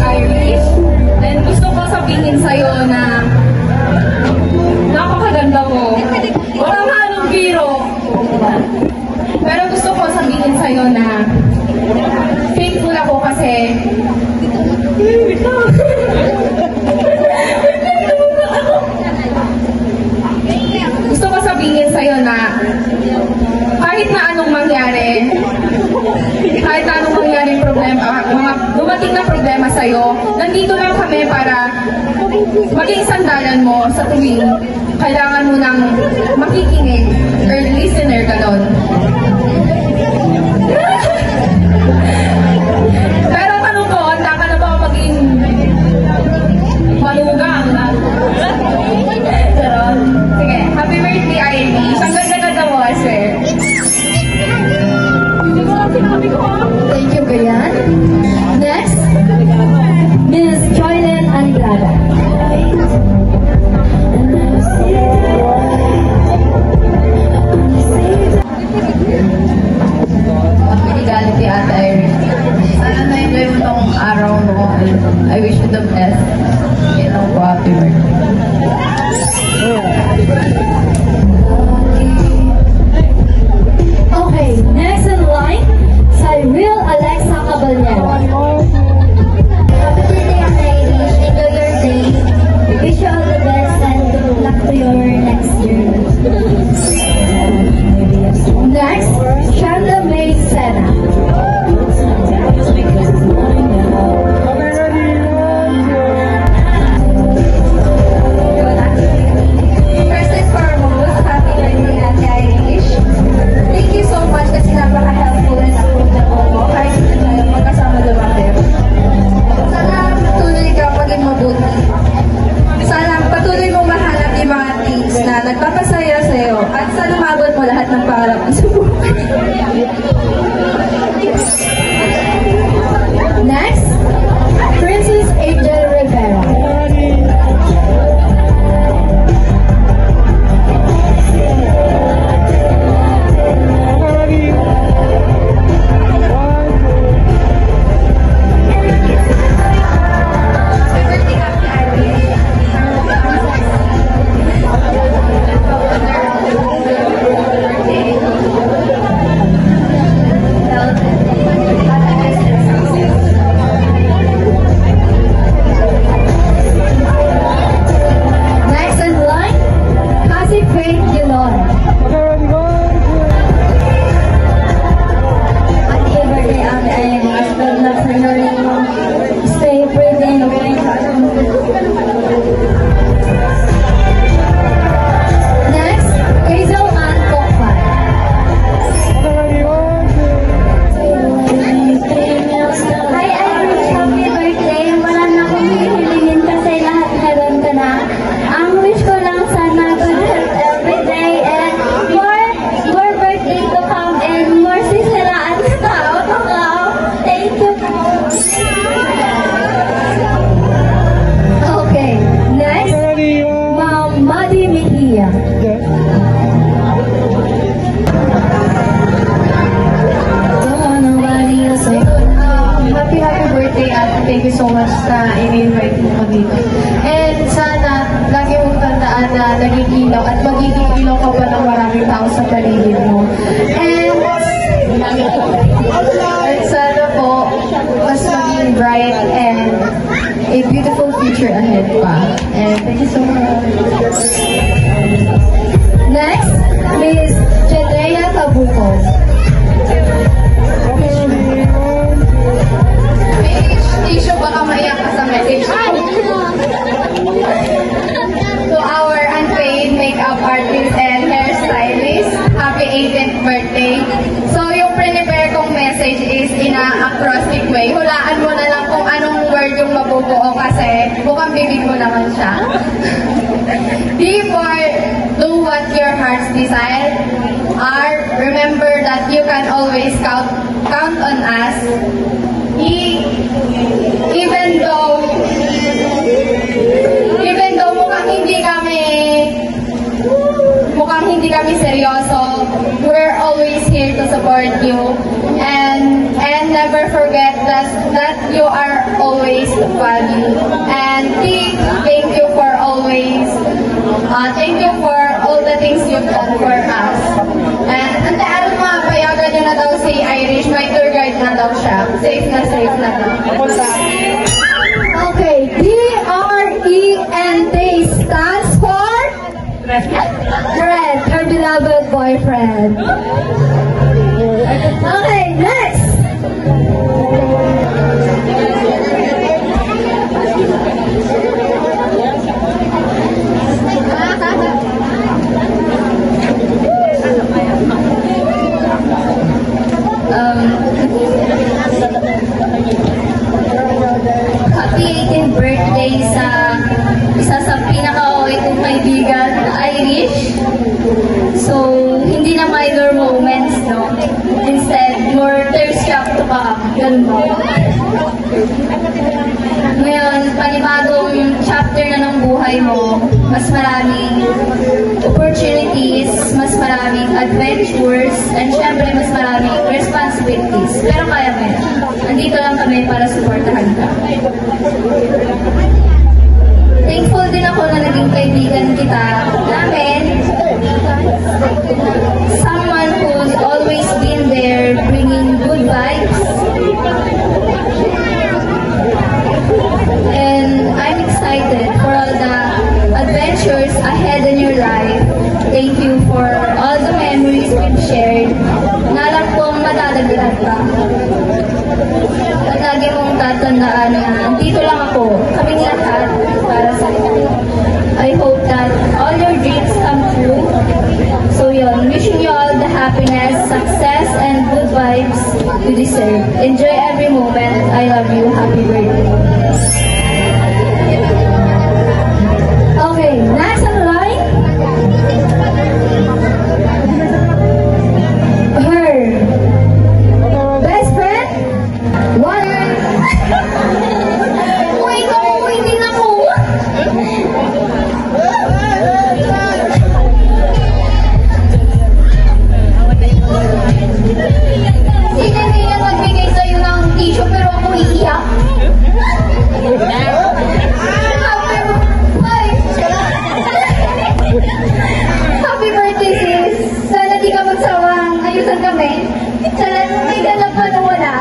S6: Irish. Then gusto ko sabihin sa'yo na napakaganda mo. Walang halong biro. Pero gusto ko sabihin sa'yo na faithful ako kasi gusto ko sabihin sa'yo na kahit na anong mangyari problema, mga dumating na problema sa'yo, nandito lang kami para maging sandalan mo sa tuwing kailangan mo ng makikinig or listener ka doon. Pero tanong ko, handa ka na ba maging malugang? Pero, sige, happy birthday, Ivy. Ang ganda-ganda mo, I swear.
S7: Thank you, Gayan. Next, Miss Joylyn Andrada.
S6: Galit si Ate Irene. Sana na-enjoy mo tong araw mo. I wish you the best. You know, happy birthday.
S7: Okay, next in line, Cyril Alexa Caballero.
S5: Happy birthday, Irish. Enjoy your day. Wish you
S7: Sana po, mas maging bright and a beautiful future ahead pa. And thank you so much. Next, Miss Jedrea Tabuco. Issue, baka maiyak ka sa message. To our unpaid makeup artist and hairstylist, happy 18th birthday. So yung prepare kong message is in a acrostic way. Hulaan mo na lang kung anong word yung mabubuo kasi mukhang bibig mo naman siya. Before, do what your hearts desire. Remember that you can always count on us. Even though mukhang hindi kami seryoso, we're always here to support you, and never forget that you are always valued. And thank you for always thank you for all the things you've done for us. And ante aron mga payagan nyo na daw si Irish, may tour guide na daw siya. Safe na daw. Okay, DRENT stands for Red, her beloved boyfriend. Okay, next. Happy 18th birthday sa isa sa pinaka-okay kong kaibigan, Irish. So, hindi na minor moments, no? Instead, more thirst trap to come. Ganun mo. Ngayon, panibagong chapter na ng buhay mo, mas maraming opportunities, mas maraming adventures, and syempre mas maraming responsibilities. Pero kaya mo yan. Nandito lang kami para supportahan ka. Thankful din ako na naging kaibigan namin. Someone who's always been there, bringing good vibes. And I'm excited for all the adventures ahead in your life. Thank you for all the memories we've shared. Nalang pong madadagdag pa. At lagi mong tatandaan na dito lang ako, kaming lahat para sa iyo. I hope that all your dreams come true. So yun, wishing you all the happiness, success, and good vibes you deserve. Enjoy every moment. I love you. Happy birthday. Okay, next on the line. Her best friend, Warren. Uy, kamuwi din ako. Sige yan magbigay sa'yo ng tissue pero ako iiyak. Happy birthday, sis! Sana di ka magsawang ayusan kami. Sana may ganap pa na wala.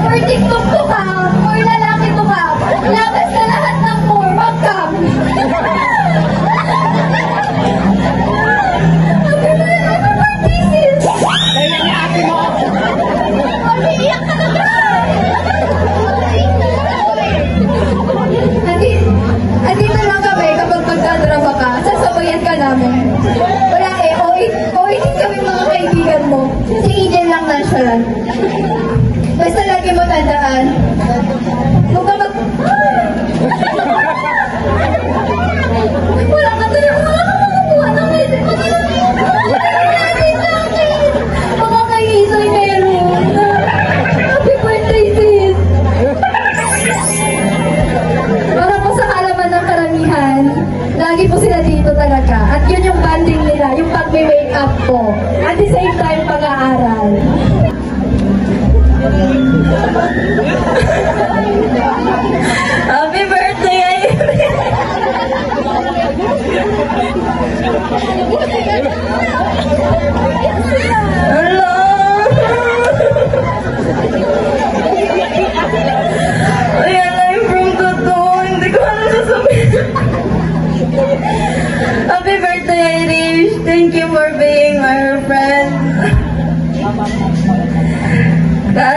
S7: Or TikTok to ka, or lalaki to ka. Labas na lahat ng more, mag-come. Happy birthday, sis! Mag-iiyak ka na ba? Andito lang kami kapag magdadrama ka, sasabayan ka namin. Wala okay din kami mga kaibigan mo. Si Eden lang nonchalant. Basta lagi mo tandaan. Kung ka wala ka talaga, wala ka makakuha ng medyo. Mga kaiisay meron. Happy birthday, sis! Para po sa kalaman ng karamihan, lagi po sila dito talaga. At yun yung banding nila, yung pag-wake up po. At the same time, pag-aaral. Happy birthday!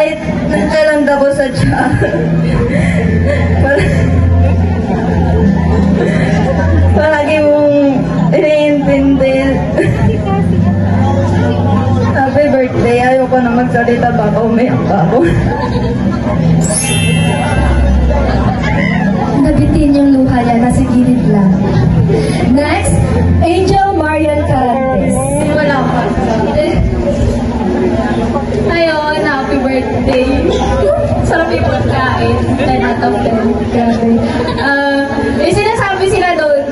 S7: kahit nagkaland ako sa tiyan. Palagi mong iniintindi. Happy birthday. Ayoko na magsalita, baka umiyak ako.
S1: Nabitin yung luha niya, nasa gilid lang. Next, Angel Marian Carantes.
S7: Wala pa. Ayun, happy birthday. Sarap yung pagkain. 10 out of 10. Grabe. Sinasabi sila doon,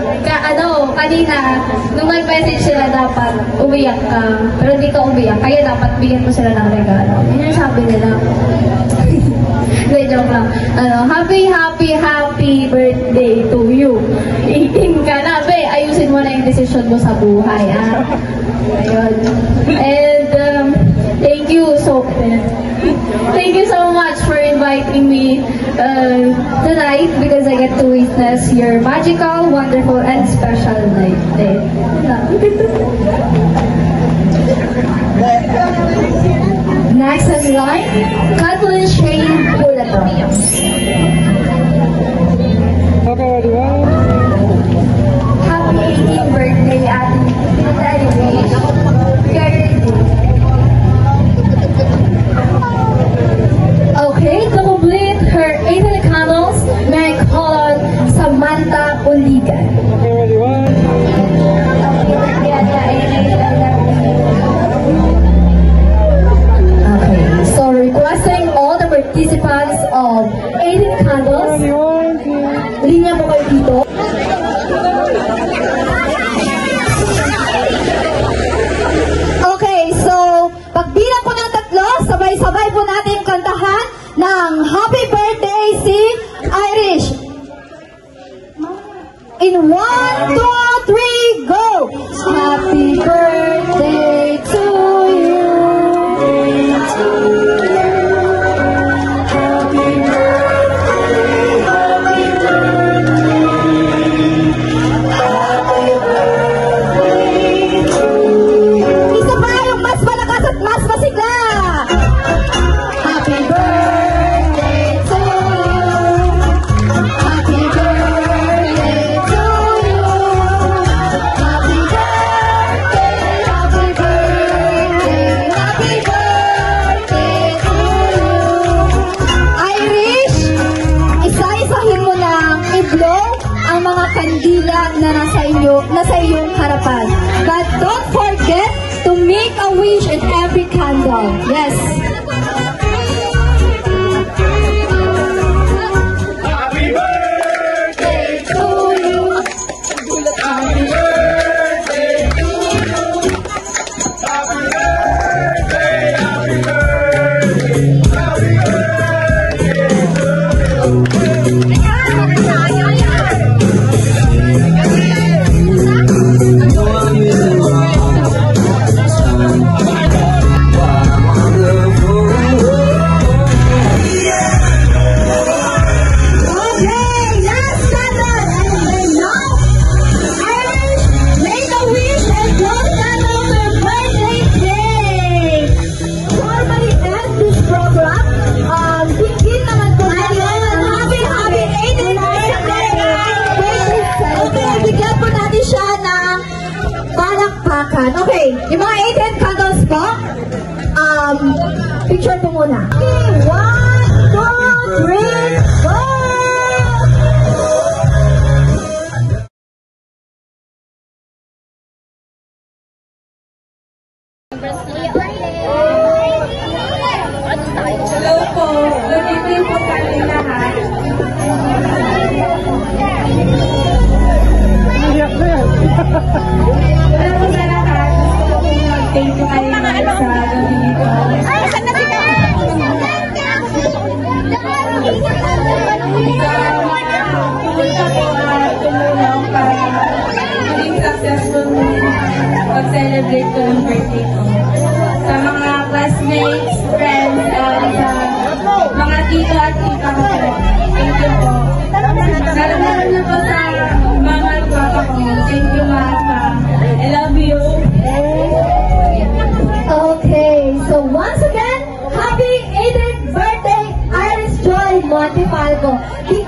S7: kanina, nung nag-message sila dapat umiyak ka. Pero hindi ka umiyak, kaya dapat bigyan mo sila ng regalo. Yun yung sabi nila. Hindi, joke lang. Happy birthday to you. 18 ka na, be. Ayusin mo na yung decision mo sa buhay, ha? Ayun. And, thank you so much for inviting me tonight because I get to witness your magical, wonderful, and special night.
S1: Next in line, Kathleen Shane Pulato.
S7: Happy 18th birthday, Ate Irish.
S1: Okay, to complete her 18 candles, may I call on Samantha Uligan. Okay, so requesting all the participants of 18 candles, linya po kayo dito. Okay, so pagbilang po ng tatlo, sabay-sabay po natin kantahan ng Happy Birthday si Irish. In 1, 2, 3, go! Happy birthday to you. Happy birthday, happy birthday, happy birthday to you. Isa pa yung mas malakas at mas masigla. Happy birthday to you. Happy birthday to you. Happy birthday, happy birthday, happy birthday to you. Irish, isa-isahin mo lang i-blow ang mga kandila na nasa iyong harapan. But don't forget to make a wish in every candle. Yes.
S11: Happy birthday to you. Happy birthday to you. Happy birthday, happy birthday, happy
S1: Okay, last candle. And now, Irish, make a wish and blow candle for birthday cake. Formally end this program. Bigyan naman po natin ang happy 18th birthday. Okay, bigyan po natin siya ng palakpakan. Okay, yung mga 18 candles po, picture po muna. 1, 2, 3, go!
S3: Hello po. Good evening po sa ating lahat. Hello po sa lahat. Gusto ko pong mag-thank you kayo sa gabi nito. Pumunta po at tumulong para maging successful mag-celebrate ko ng birthday ko. Sa mga classmates, friends, at mga tito at tita ko. Thank you po. Lalo na po sa mama at papa ko. Thank you, Mama. I love you.
S1: Okay, so once again, happy 18th Di